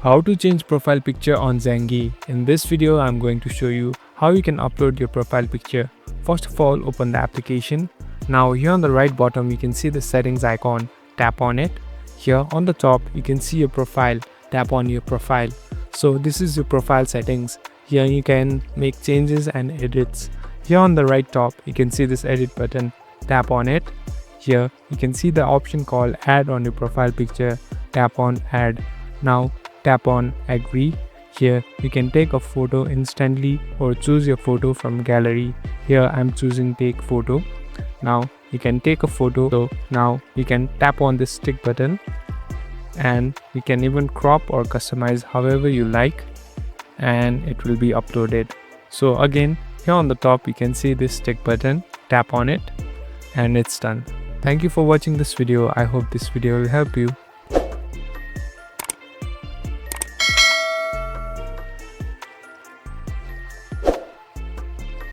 How to change profile picture on Zangi. In this video, I'm going to show you how you can upload your profile picture. First of all, open the application. Now here on the right bottom, you can see the settings icon. Tap on it. Here on the top, you can see your profile. Tap on your profile. So this is your profile settings. Here you can make changes and edits. Here on the right top, you can see this edit button. Tap on it. Here you can see the option called add on your profile picture. Tap on add. Now tap on agree. Here you can take a photo instantly or choose your photo from gallery. Here I'm choosing take photo. Now you can take a photo. So now you can tap on this stick button and you can even crop or customize however you like and it will be uploaded. So again, here on the top you can see this stick button. Tap on it and it's done. Thank you for watching this video. I hope this video will help you.